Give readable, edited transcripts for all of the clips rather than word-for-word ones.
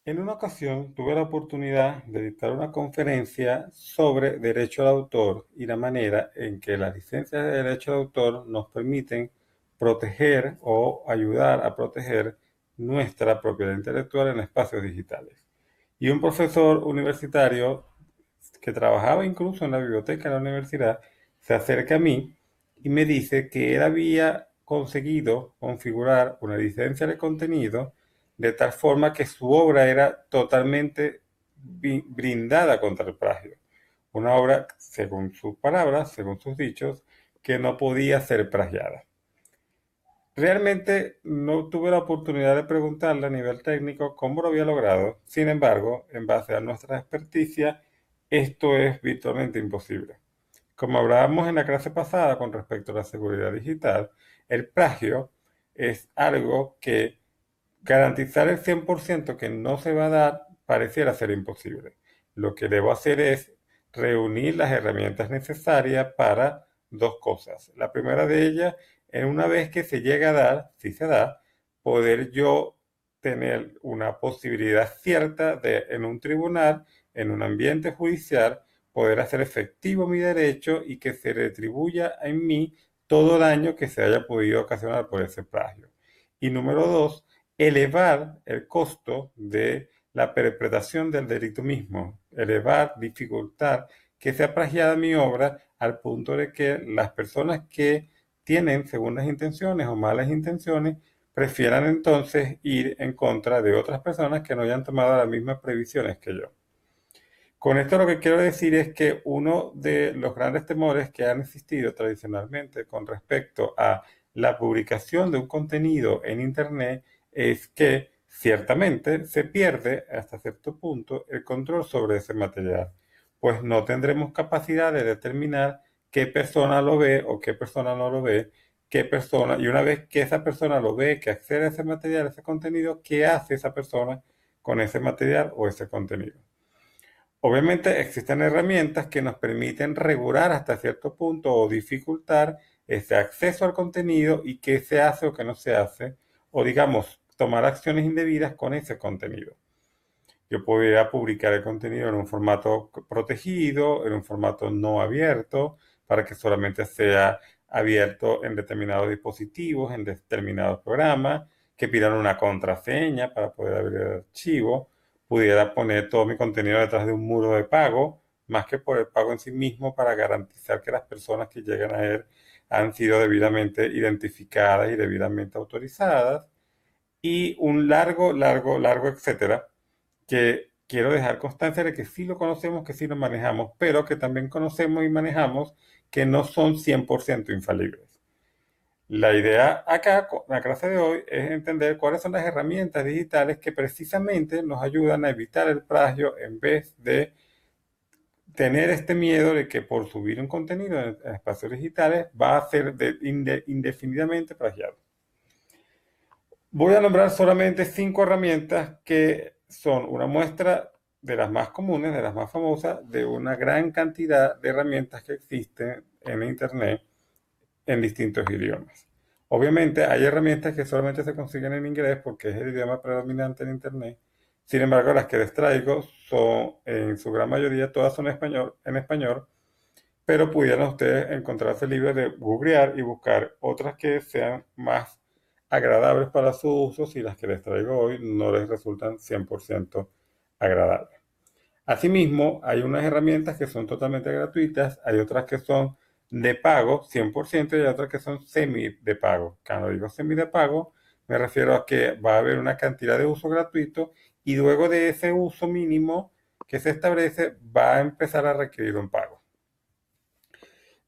En una ocasión tuve la oportunidad de dictar una conferencia sobre derecho al autor y la manera en que las licencias de derecho al autor nos permiten proteger o ayudar a proteger nuestra propiedad intelectual en espacios digitales. Y un profesor universitario que trabajaba incluso en la biblioteca de la universidad se acerca a mí y me dice que él había conseguido configurar una licencia de contenido de tal forma que su obra era totalmente brindada contra el plagio. Una obra, según sus palabras, según sus dichos, que no podía ser plagiada. Realmente no tuve la oportunidad de preguntarle a nivel técnico cómo lo había logrado. Sin embargo, en base a nuestra experticia, esto es virtualmente imposible. Como hablábamos en la clase pasada con respecto a la seguridad digital, el plagio es algo que garantizar el 100% que no se va a dar pareciera ser imposible. Lo que debo hacer es reunir las herramientas necesarias para dos cosas. La primera de ellas es una vez que se llega a dar, si se da, poder yo tener una posibilidad cierta de en un tribunal, en un ambiente judicial, poder hacer efectivo mi derecho y que se retribuya en mí todo daño que se haya podido ocasionar por ese plagio. Y número dos, elevar el costo de la perpetración del delito mismo, elevar, dificultar que sea plagiada mi obra al punto de que las personas que tienen segundas intenciones o malas intenciones prefieran entonces ir en contra de otras personas que no hayan tomado las mismas previsiones que yo. Con esto lo que quiero decir es que uno de los grandes temores que han existido tradicionalmente con respecto a la publicación de un contenido en Internet es que ciertamente se pierde hasta cierto punto el control sobre ese material, pues no tendremos capacidad de determinar qué persona lo ve o qué persona no lo ve, qué persona, y una vez que esa persona lo ve, que accede a ese material, a ese contenido, qué hace esa persona con ese material o ese contenido. Obviamente existen herramientas que nos permiten regular hasta cierto punto o dificultar ese acceso al contenido y qué se hace o qué no se hace, o digamos, tomar acciones indebidas con ese contenido. Yo podría publicar el contenido en un formato protegido, en un formato no abierto, para que solamente sea abierto en determinados dispositivos, en determinados programas, que pidan una contraseña para poder abrir el archivo. Pudiera poner todo mi contenido detrás de un muro de pago, más que por el pago en sí mismo, para garantizar que las personas que llegan a él han sido debidamente identificadas y debidamente autorizadas. Y un largo, etcétera, que quiero dejar constancia de que sí lo conocemos, que sí lo manejamos, pero que también conocemos y manejamos que no son 100% infalibles. La idea acá, con la clase de hoy, es entender cuáles son las herramientas digitales que precisamente nos ayudan a evitar el plagio en vez de tener este miedo de que por subir un contenido en espacios digitales va a ser indefinidamente plagiado. Voy a nombrar solamente 5 herramientas que son una muestra de las más comunes, de las más famosas, de una gran cantidad de herramientas que existen en Internet en distintos idiomas. Obviamente hay herramientas que solamente se consiguen en inglés porque es el idioma predominante en Internet. Sin embargo, las que les traigo son, en su gran mayoría, todas son en español, pero pudieran ustedes encontrarse libres de googlear y buscar otras que sean más agradables para su uso si las que les traigo hoy no les resultan 100% agradables. Asimismo, hay unas herramientas que son totalmente gratuitas, hay otras que son de pago 100% y hay otras que son semi de pago. Cuando digo semi de pago, me refiero a que va a haber una cantidad de uso gratuito y luego de ese uso mínimo que se establece va a empezar a requerir un pago.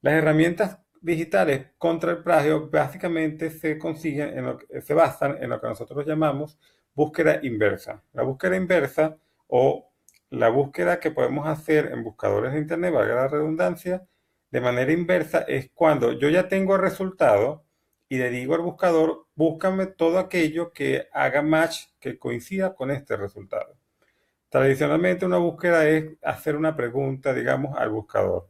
Las herramientas digitales contra el plagio básicamente se consiguen se basan en lo que nosotros llamamos búsqueda inversa. La búsqueda inversa o la búsqueda que podemos hacer en buscadores de internet, valga la redundancia, de manera inversa es cuando yo ya tengo el resultado y le digo al buscador, búscame todo aquello que haga match, que coincida con este resultado. Tradicionalmente una búsqueda es hacer una pregunta, digamos, al buscador.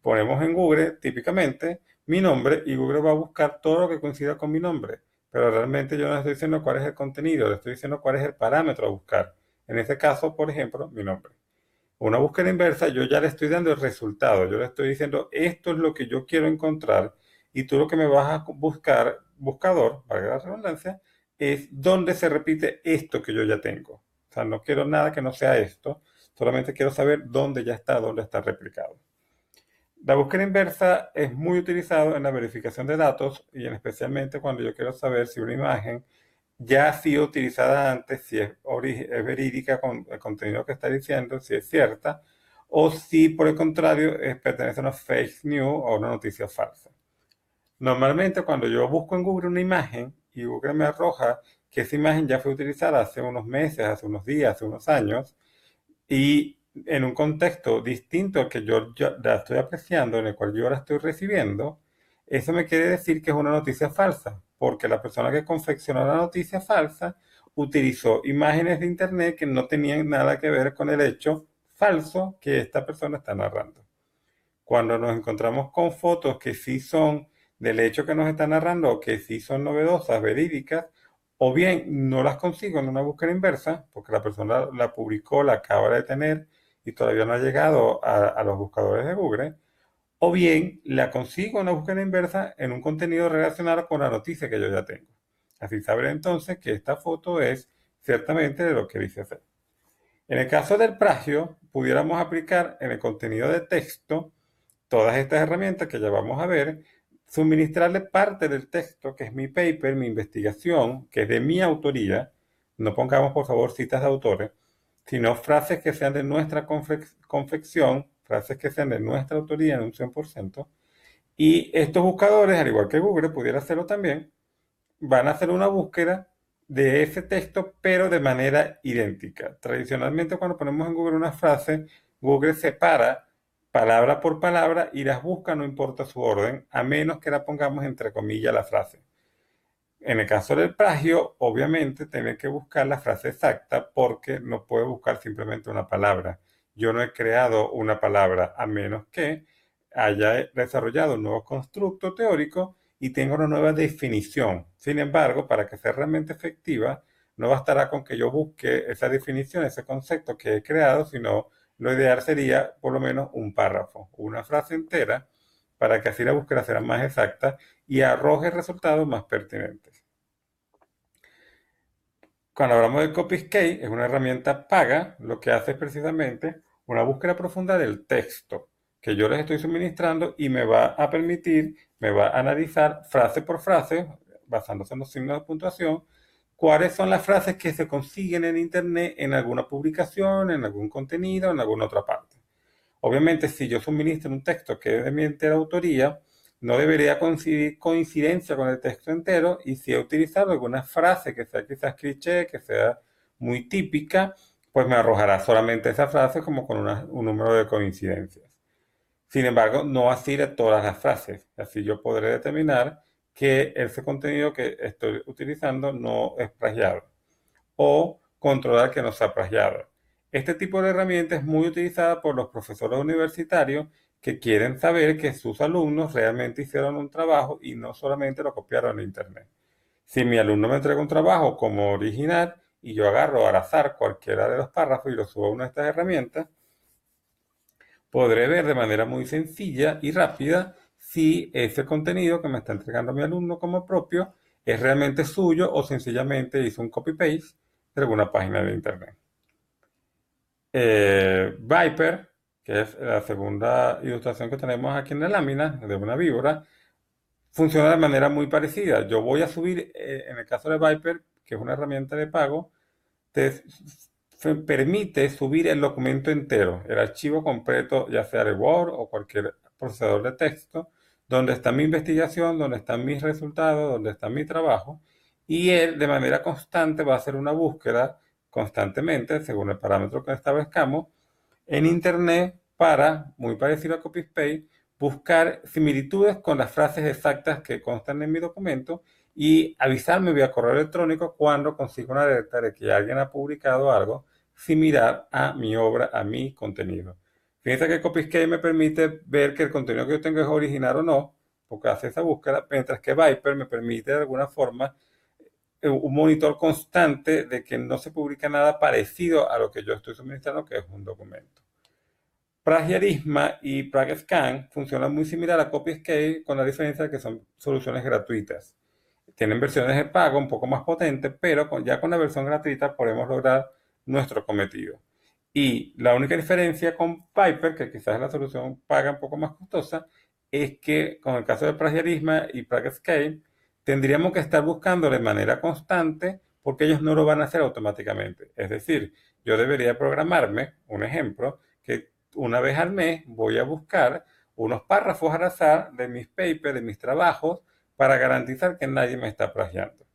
Ponemos en Google, típicamente, mi nombre y Google va a buscar todo lo que coincida con mi nombre. Pero realmente yo no estoy diciendo cuál es el contenido, le estoy diciendo cuál es el parámetro a buscar. En este caso, por ejemplo, mi nombre. Una búsqueda inversa, yo ya le estoy dando el resultado, yo le estoy diciendo, esto es lo que yo quiero encontrar y tú lo que me vas a buscar, buscador, valga la redundancia, es dónde se repite esto que yo ya tengo. O sea, no quiero nada que no sea esto, solamente quiero saber dónde está replicado. La búsqueda inversa es muy utilizado en la verificación de datos y en especialmente cuando yo quiero saber si una imagen ya ha sido utilizada antes, si es verídica con el contenido que está diciendo, si es cierta, o si por el contrario pertenece a una fake news o una noticia falsa. Normalmente cuando yo busco en Google una imagen y Google me arroja que esa imagen ya fue utilizada hace unos meses, hace unos días, hace unos años, y en un contexto distinto al que yo ya la estoy apreciando, en el cual yo la estoy recibiendo, eso me quiere decir que es una noticia falsa, porque la persona que confeccionó la noticia falsa utilizó imágenes de internet que no tenían nada que ver con el hecho falso que esta persona está narrando. Cuando nos encontramos con fotos que sí son del hecho que nos está narrando, o que sí son novedosas, verídicas, o bien no las consigo en una búsqueda inversa, porque la persona la publicó, la acaba de tener y todavía no ha llegado a los buscadores de Google, o bien la consigo en una búsqueda inversa en un contenido relacionado con la noticia que yo ya tengo. Así sabré entonces que esta foto es ciertamente de lo que dice ser. En el caso del plagio, pudiéramos aplicar en el contenido de texto todas estas herramientas que ya vamos a ver, suministrarle parte del texto, que es mi paper, mi investigación, que es de mi autoría. No pongamos, por favor, citas de autores, sino frases que sean de nuestra confección, frases que sean de nuestra autoría en un 100%. Y estos buscadores, al igual que Google, pudiera hacerlo también, van a hacer una búsqueda de ese texto, pero de manera idéntica. Tradicionalmente, cuando ponemos en Google una frase, Google separa palabra por palabra y las busca, no importa su orden, a menos que la pongamos entre comillas la frase. En el caso del plagio, obviamente, tiene que buscar la frase exacta porque no puede buscar simplemente una palabra. Yo no he creado una palabra a menos que haya desarrollado un nuevo constructo teórico y tenga una nueva definición. Sin embargo, para que sea realmente efectiva, no bastará con que yo busque esa definición, ese concepto que he creado, sino lo ideal sería por lo menos un párrafo, una frase entera, para que así la búsqueda sea más exacta y arroje resultados más pertinentes. Cuando hablamos de Copyscape, es una herramienta paga, lo que hace es precisamente una búsqueda profunda del texto que yo les estoy suministrando y me va a permitir, me va a analizar frase por frase, basándose en los signos de puntuación, cuáles son las frases que se consiguen en Internet en alguna publicación, en algún contenido, en alguna otra parte. Obviamente, si yo suministro un texto que es de mi entera autoría, no debería coincidir coincidencia con el texto entero y si he utilizado alguna frase que sea quizás cliché, que sea muy típica, pues me arrojará solamente esa frase como con un número de coincidencias. Sin embargo, no así de todas las frases. Así yo podré determinar que ese contenido que estoy utilizando no es plagiado o controlar que no sea plagiado. Este tipo de herramienta es muy utilizada por los profesores universitarios que quieren saber que sus alumnos realmente hicieron un trabajo y no solamente lo copiaron en Internet. Si mi alumno me entrega un trabajo como original y yo agarro al azar cualquiera de los párrafos y lo subo a una de estas herramientas, podré ver de manera muy sencilla y rápida si ese contenido que me está entregando mi alumno como propio es realmente suyo o sencillamente hizo un copy-paste de alguna página de internet. Viper, que es la segunda ilustración que tenemos aquí en la lámina de una víbora, funciona de manera muy parecida. Yo voy a subir, en el caso de Viper, que es una herramienta de pago, te permite subir el documento entero, el archivo completo, ya sea de Word o cualquier procesador de texto, donde está mi investigación, donde están mis resultados, donde está mi trabajo, y él de manera constante va a hacer una búsqueda constantemente, según el parámetro que establezcamos, en Internet para, muy parecido a CopyPaste, buscar similitudes con las frases exactas que constan en mi documento y avisarme vía correo electrónico cuando consiga una alerta de que alguien ha publicado algo similar a mi obra, a mi contenido. Fíjense que Copyscape me permite ver que el contenido que yo tengo es original o no, porque hace esa búsqueda, mientras que Viper me permite de alguna forma un monitor constante de que no se publica nada parecido a lo que yo estoy suministrando, que es un documento. Plagiarisma y PragScan funcionan muy similar a Copyscape, con la diferencia de que son soluciones gratuitas. Tienen versiones de pago un poco más potentes, pero ya con la versión gratuita podemos lograr nuestro cometido. Y la única diferencia con Piper, que quizás es la solución paga un poco más costosa, es que con el caso de plagiarismo y PragScape tendríamos que estar buscando de manera constante porque ellos no lo van a hacer automáticamente. Es decir, yo debería programarme, un ejemplo, que una vez al mes voy a buscar unos párrafos al azar de mis papers, de mis trabajos, para garantizar que nadie me está plagiando.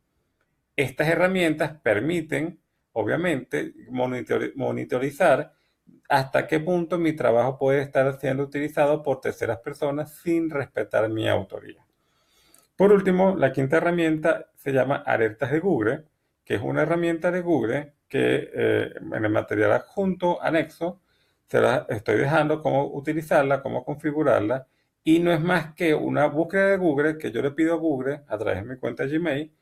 Estas herramientas permiten, obviamente, monitorizar hasta qué punto mi trabajo puede estar siendo utilizado por terceras personas sin respetar mi autoría. Por último, la quinta herramienta se llama Alertas de Google, que es una herramienta de Google que en el material adjunto, anexo, se la estoy dejando cómo utilizarla, cómo configurarla, y no es más que una búsqueda de Google que yo le pido a Google a través de mi cuenta Gmail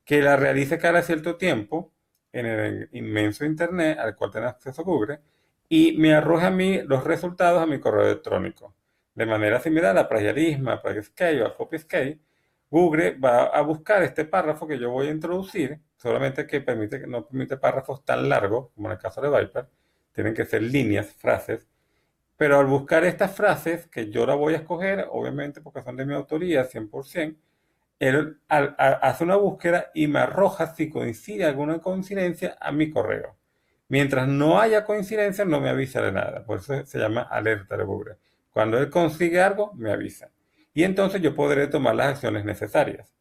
que la realice cada cierto tiempo en el inmenso Internet al cual tiene acceso Google y me arroja a mí los resultados a mi correo electrónico. De manera similar a Plagiarismo, a Plagiarismo o a Copyscape, Google va a buscar este párrafo que yo voy a introducir, solamente que no permite párrafos tan largos, como en el caso de Viper, tienen que ser líneas, frases, pero al buscar estas frases, que yo la voy a escoger, obviamente porque son de mi autoría 100%, él hace una búsqueda y me arroja si coincide alguna coincidencia a mi correo. Mientras no haya coincidencia, no me avisa de nada. Por eso se llama alerta de Google. Cuando él consigue algo, me avisa. Y entonces yo podré tomar las acciones necesarias.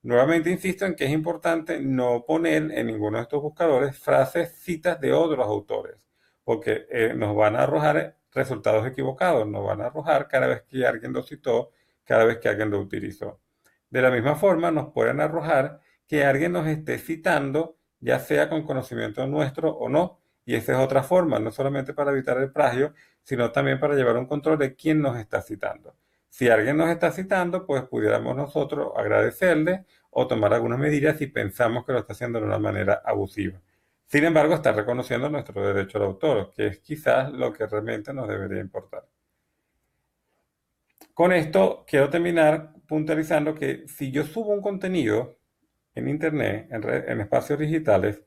Nuevamente insisto en que es importante no poner en ninguno de estos buscadores frases, citas de otros autores, porque nos van a arrojar resultados equivocados, nos van a arrojar cada vez que alguien lo citó, cada vez que alguien lo utilizó. De la misma forma, nos pueden arrojar que alguien nos esté citando, ya sea con conocimiento nuestro o no, y esa es otra forma, no solamente para evitar el plagio, sino también para llevar un control de quién nos está citando. Si alguien nos está citando, pues pudiéramos nosotros agradecerle o tomar algunas medidas si pensamos que lo está haciendo de una manera abusiva. Sin embargo, está reconociendo nuestro derecho al autor, que es quizás lo que realmente nos debería importar. Con esto quiero terminar puntualizando que si yo subo un contenido en Internet, en espacios digitales,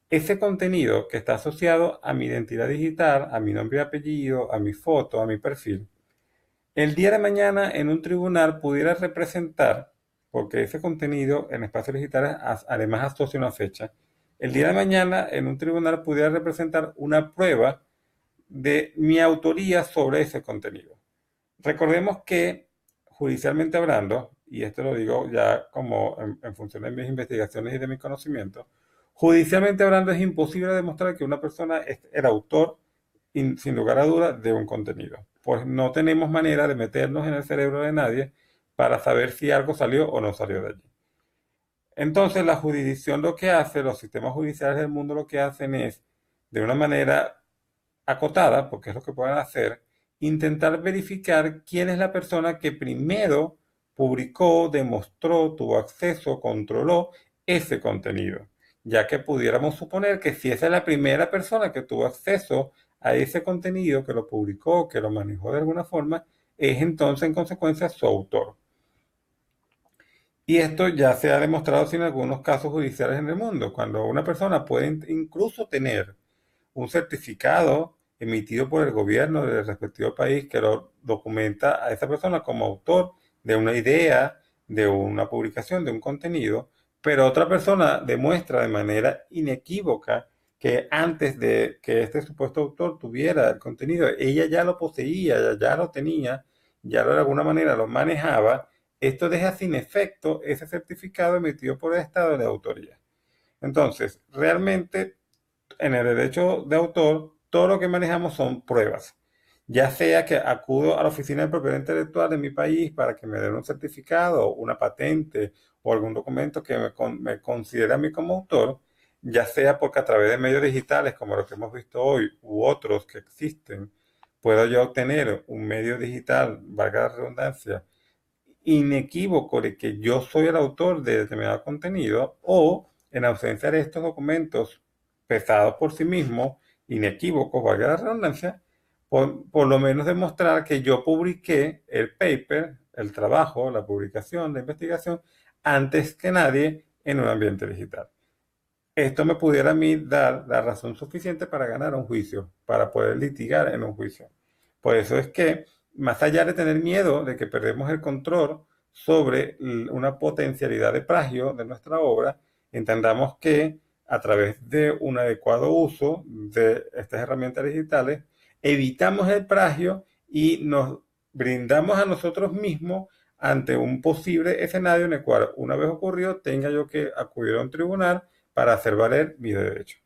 ese contenido que está asociado a mi identidad digital, a mi nombre y apellido, a mi foto, a mi perfil, el día de mañana en un tribunal pudiera representar, porque ese contenido en espacios digitales además asocia una fecha, el día de mañana en un tribunal pudiera representar una prueba de mi autoría sobre ese contenido. Recordemos que judicialmente hablando, y esto lo digo ya como en función de mis investigaciones y de mi conocimiento, judicialmente hablando es imposible demostrar que una persona es el autor, sin lugar a dudas, de un contenido. Pues no tenemos manera de meternos en el cerebro de nadie para saber si algo salió o no salió de allí. Entonces la jurisdicción lo que hace, los sistemas judiciales del mundo lo que hacen es, de una manera acotada, porque es lo que pueden hacer, intentar verificar quién es la persona que primero publicó, demostró, tuvo acceso, controló ese contenido, ya que pudiéramos suponer que si esa es la primera persona que tuvo acceso a ese contenido, que lo publicó, que lo manejó de alguna forma, es entonces en consecuencia su autor. Y esto ya se ha demostrado en algunos casos judiciales en el mundo, cuando una persona puede incluso tener un certificado emitido por el gobierno del respectivo país que lo documenta a esa persona como autor de una idea, de una publicación, de un contenido, pero otra persona demuestra de manera inequívoca que antes de que este supuesto autor tuviera el contenido, ella ya lo poseía, ya lo tenía, ya de alguna manera lo manejaba. Esto deja sin efecto ese certificado emitido por el Estado de autoría. Entonces, realmente en el derecho de autor, todo lo que manejamos son pruebas. Ya sea que acudo a la oficina de propiedad intelectual de mi país para que me den un certificado, una patente o algún documento que me considere a mí como autor, ya sea porque a través de medios digitales como los que hemos visto hoy u otros que existen, puedo yo obtener un medio digital, valga la redundancia, inequívoco de que yo soy el autor de determinado contenido, o en ausencia de estos documentos pesados por sí mismos, inequívocos, valga la redundancia, por lo menos demostrar que yo publiqué el paper, el trabajo, la publicación, la investigación, antes que nadie en un ambiente digital. Esto me pudiera a mí dar la razón suficiente para ganar un juicio, para poder litigar en un juicio. Por eso es que, más allá de tener miedo de que perdemos el control sobre una potencialidad de plagio de nuestra obra, entendamos que a través de un adecuado uso de estas herramientas digitales, evitamos el plagio y nos brindamos a nosotros mismos ante un posible escenario en el cual, una vez ocurrido, tenga yo que acudir a un tribunal para hacer valer mi derecho.